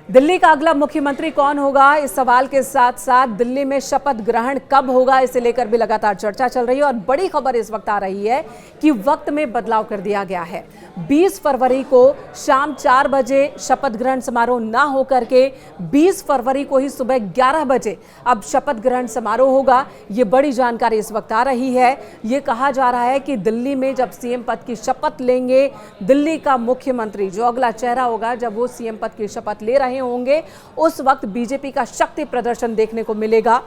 दिल्ली का अगला मुख्यमंत्री कौन होगा, इस सवाल के साथ साथ दिल्ली में शपथ ग्रहण कब होगा, इसे लेकर भी लगातार चर्चा चल रही है। और बड़ी खबर इस वक्त आ रही है कि वक्त में बदलाव कर दिया गया है। 20 फरवरी को शाम 4 बजे शपथ ग्रहण समारोह ना होकर के 20 फरवरी को ही सुबह 11 बजे अब शपथ ग्रहण समारोह होगा। ये बड़ी जानकारी इस वक्त आ रही है। ये कहा जा रहा है कि दिल्ली में जब सीएम पद की शपथ लेंगे, दिल्ली का मुख्यमंत्री जो अगला चेहरा होगा, जब वो सीएम पद की शपथ ले रहे होंगे, उस वक्त बीजेपी का शक्ति प्रदर्शन देखने को मिलेगा।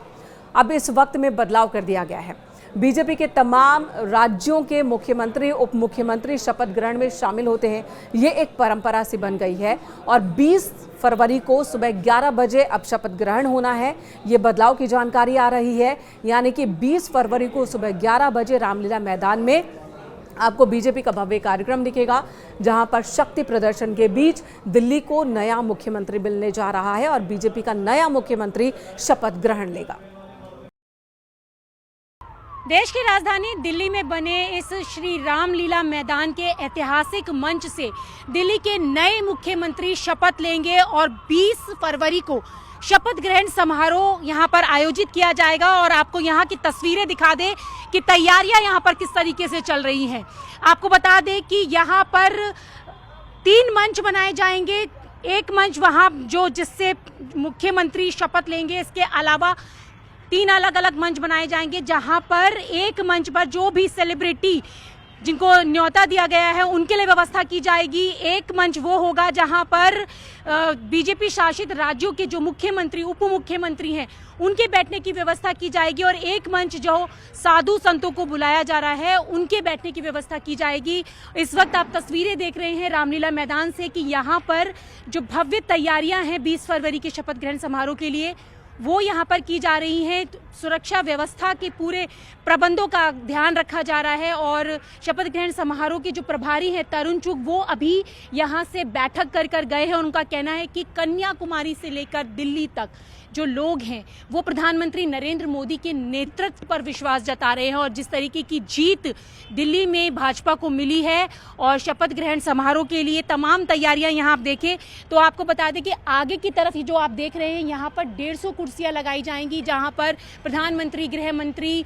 अब इस वक्त में बदलाव कर दिया गया है। बीजेपी के तमाम राज्यों के मुख्यमंत्री, उप मुख्यमंत्री शपथ ग्रहण में शामिल होते हैं। ये एक परंपरा सी बन गई है और 20 फरवरी को सुबह 11 बजे अब शपथ ग्रहण होना है। ये बदलाव की जानकारी आ रही है, यानी कि 20 फरवरी को सुबह 11 बजे रामलीला मैदान में आपको बीजेपी का भव्य कार्यक्रम दिखेगा, जहां पर शक्ति प्रदर्शन के बीच दिल्ली को नया मुख्यमंत्री मिलने जा रहा है और बीजेपी का नया मुख्यमंत्री शपथ ग्रहण लेगा। देश की राजधानी दिल्ली में बने इस श्री रामलीला मैदान के ऐतिहासिक मंच से दिल्ली के नए मुख्यमंत्री शपथ लेंगे और 20 फरवरी को शपथ ग्रहण समारोह यहां पर आयोजित किया जाएगा। और आपको यहां की तस्वीरें दिखा दें कि तैयारियां यहां पर किस तरीके से चल रही हैं। आपको बता दें कि यहां पर 3 मंच बनाए जाएंगे। एक मंच वहां जिससे मुख्यमंत्री शपथ लेंगे, इसके अलावा 3 अलग अलग मंच बनाए जाएंगे, जहां पर एक मंच पर जो भी सेलिब्रिटी जिनको न्योता दिया गया है उनके लिए व्यवस्था की जाएगी। एक मंच वो होगा जहां पर बीजेपी शासित राज्यों के जो मुख्यमंत्री, उप मुख्यमंत्री हैं, उनके बैठने की व्यवस्था की जाएगी। और एक मंच जो साधु संतों को बुलाया जा रहा है उनके बैठने की व्यवस्था की जाएगी। इस वक्त आप तस्वीरें देख रहे हैं रामलीला मैदान से कि यहाँ पर जो भव्य तैयारियां हैं 20 फरवरी के शपथ ग्रहण समारोह के लिए, वो यहाँ पर की जा रही हैं। सुरक्षा व्यवस्था के पूरे प्रबंधों का ध्यान रखा जा रहा है। और शपथ ग्रहण समारोह के जो प्रभारी हैं तरुण चुग, वो अभी यहाँ से बैठक कर गए हैं। उनका कहना है कि कन्याकुमारी से लेकर दिल्ली तक जो लोग हैं वो प्रधानमंत्री नरेंद्र मोदी के नेतृत्व पर विश्वास जता रहे हैं। और जिस तरीके की जीत दिल्ली में भाजपा को मिली है और शपथ ग्रहण समारोह के लिए तमाम तैयारियां यहाँ आप देखें तो आपको बता दें कि आगे की तरफ जो आप देख रहे हैं यहाँ पर 150 कुर्सियां लगाई जाएंगी, जहाँ पर प्रधानमंत्री, गृह मंत्री,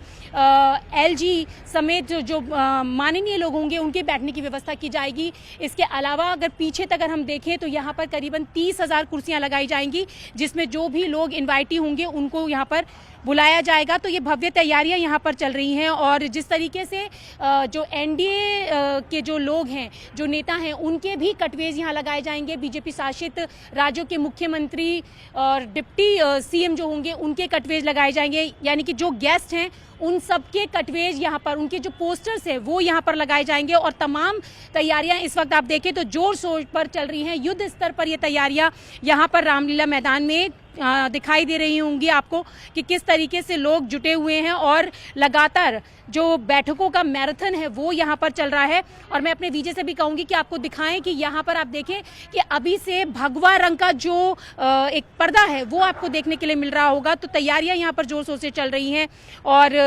एलजी समेत जो माननीय लोग होंगे उनके बैठने की व्यवस्था की जाएगी। इसके अलावा अगर पीछे तक हम देखें तो यहाँ पर करीबन 30,000 कुर्सियां लगाई जाएंगी, जिसमें जो भी लोग इनवाइटी होंगे उनको यहाँ पर बुलाया जाएगा। तो ये भव्य तैयारियां यहाँ पर चल रही हैं। और जिस तरीके से जो एनडीए के जो लोग हैं, जो नेता हैं, उनके भी कटवेज यहाँ लगाए जाएंगे। बीजेपी शासित राज्यों के मुख्यमंत्री और डिप्टी सीएम जो होंगे उनके कटवेज लगाए जाएंगे, यानी कि जो गेस्ट हैं उन सबके कटवेज यहाँ पर, उनके जो पोस्टर्स हैं वो यहाँ पर लगाए जाएंगे। और तमाम तैयारियां इस वक्त आप देखें तो जोर शोर पर चल रही हैं। युद्ध स्तर पर ये तैयारियां यहाँ पर रामलीला मैदान में दिखाई दे रही होंगी आपको कि किस तरीके से लोग जुटे हुए हैं। और लगातार जो बैठकों का मैराथन है वो यहाँ पर चल रहा है। और मैं अपने वीजे से भी कहूँगी कि आपको दिखाएं कि यहाँ पर आप देखें कि अभी से भगवा रंग का जो एक पर्दा है वो आपको देखने के लिए मिल रहा होगा। तो तैयारियां यहाँ पर जोर शोर से चल रही हैं और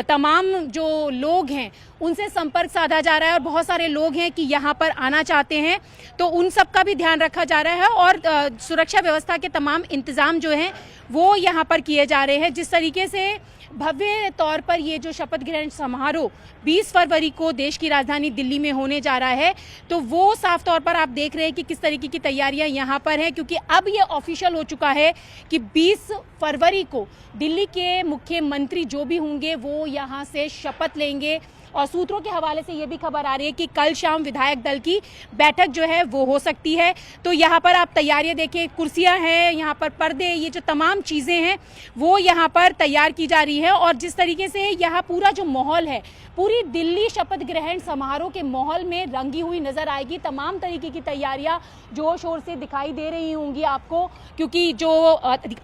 तमाम जो लोग हैं उनसे संपर्क साधा जा रहा है। और बहुत सारे लोग हैं कि यहाँ पर आना चाहते हैं, तो उन सब का भी ध्यान रखा जा रहा है। और सुरक्षा व्यवस्था के तमाम इंतजाम जो हैं वो यहाँ पर किए जा रहे हैं। जिस तरीके से भव्य तौर पर ये जो शपथ ग्रहण समारोह 20 फरवरी को देश की राजधानी दिल्ली में होने जा रहा है, तो वो साफ तौर पर आप देख रहे हैं कि किस तरीके की तैयारियां यहाँ पर हैं। क्योंकि अब ये ऑफिशियल हो चुका है कि 20 फरवरी को दिल्ली के मुख्यमंत्री जो भी होंगे वो यहाँ से शपथ लेंगे। और सूत्रों के हवाले से ये भी खबर आ रही है कि कल शाम विधायक दल की बैठक जो है वो हो सकती है। तो यहाँ पर आप तैयारियां देखें, कुर्सियां हैं, यहाँ पर पर्दे, ये जो तमाम चीज़ें हैं वो यहाँ पर तैयार की जा रही है। और जिस तरीके से यहाँ पूरा जो माहौल है, पूरी दिल्ली शपथ ग्रहण समारोह के माहौल में रंगी हुई नजर आएगी। तमाम तरीके की तैयारियां जोर शोर से दिखाई दे रही होंगी आपको, क्योंकि जो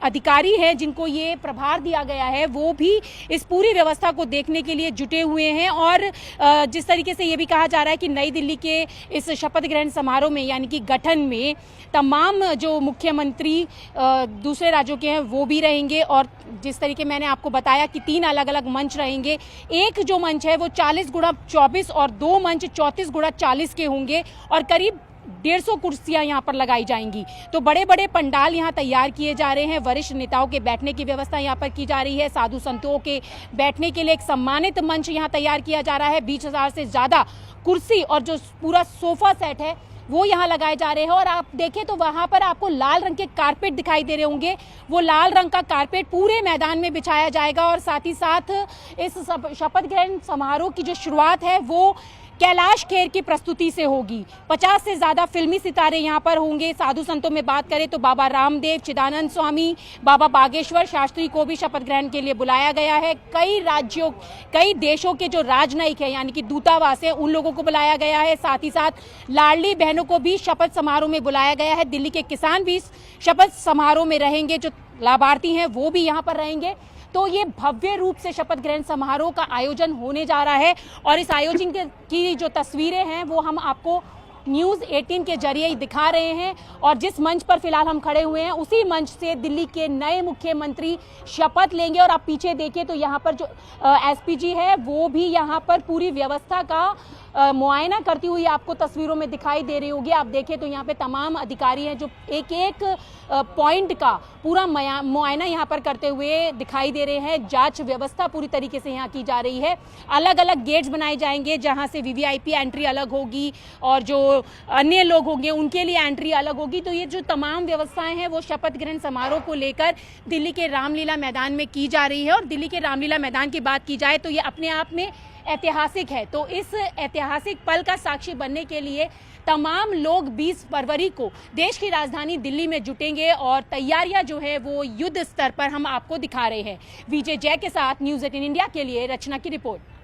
अधिकारी हैं जिनको ये प्रभार दिया गया है वो भी इस पूरी व्यवस्था को देखने के लिए जुटे हुए हैं। और जिस तरीके से ये भी कहा जा रहा है कि नई दिल्ली के इस शपथ ग्रहण समारोह में, यानी कि गठन में, तमाम जो मुख्यमंत्री दूसरे राज्यों के हैं वो भी रहेंगे। और जिस तरीके मैंने आपको बताया कि 3 अलग अलग मंच रहेंगे। एक जो मंच है वो 40 गुणा 24 और 2 मंच 34 गुणा 40 के होंगे और करीब 150 कुर्सियां यहाँ पर लगाई जाएंगी। तो बड़े बड़े पंडाल यहाँ तैयार किए जा रहे हैं। वरिष्ठ नेताओं के बैठने की व्यवस्था यहाँ पर की जा रही है। साधु संतों के बैठने के लिए एक सम्मानित मंच यहाँ तैयार किया जा रहा है। 20,000 से ज़्यादा कुर्सी और जो पूरा सोफा सेट है वो यहाँ लगाए जा रहे हैं। और आप देखें तो वहाँ पर आपको लाल रंग के कारपेट दिखाई दे रहे होंगे। वो लाल रंग का कारपेट पूरे मैदान में बिछाया जाएगा। और साथ ही साथ इस शपथ ग्रहण समारोह की जो शुरुआत है वो कैलाश खेर की प्रस्तुति से होगी। 50 से ज़्यादा फिल्मी सितारे यहाँ पर होंगे। साधु संतों में बात करें तो बाबा रामदेव, चिदानंद स्वामी, बाबा बागेश्वर शास्त्री को भी शपथ ग्रहण के लिए बुलाया गया है। कई राज्यों, कई देशों के जो राजनयिक है यानी कि दूतावास है उन लोगों को बुलाया गया है। साथ ही साथ लाडली बहनों को भी शपथ समारोह में बुलाया गया है। दिल्ली के किसान भी शपथ समारोह में रहेंगे, जो लाभार्थी हैं वो भी यहाँ पर रहेंगे। तो ये भव्य रूप से शपथ ग्रहण समारोह का आयोजन होने जा रहा है। और इस आयोजन की जो तस्वीरें हैं वो हम आपको न्यूज़ 18 के जरिए ही दिखा रहे हैं। और जिस मंच पर फिलहाल हम खड़े हुए हैं उसी मंच से दिल्ली के नए मुख्यमंत्री शपथ लेंगे। और आप पीछे देखिए तो यहाँ पर जो एसपीजी है वो भी यहाँ पर पूरी व्यवस्था का मुआयना करती हुई आपको तस्वीरों में दिखाई दे रही होगी। आप देखें तो यहाँ पे तमाम अधिकारी हैं जो एक एक पॉइंट का पूरा मुआयना यहाँ पर करते हुए दिखाई दे रहे हैं। जांच व्यवस्था पूरी तरीके से यहाँ की जा रही है। अलग अलग गेट्स बनाए जाएंगे जहाँ से वीवीआईपी एंट्री अलग होगी और जो अन्य लोग होंगे उनके लिए एंट्री अलग होगी। तो ये जो तमाम व्यवस्थाएं हैं वो शपथ ग्रहण समारोह को लेकर दिल्ली के रामलीला मैदान में की जा रही है। और दिल्ली के रामलीला मैदान की बात की जाए तो ये अपने आप में ऐतिहासिक है। तो इस ऐतिहासिक पल का साक्षी बनने के लिए तमाम लोग 20 फरवरी को देश की राजधानी दिल्ली में जुटेंगे। और तैयारियां जो है वो युद्ध स्तर पर हम आपको दिखा रहे हैं। विजय जय के साथ न्यूज़ 18 इंडिया के लिए रचना की रिपोर्ट।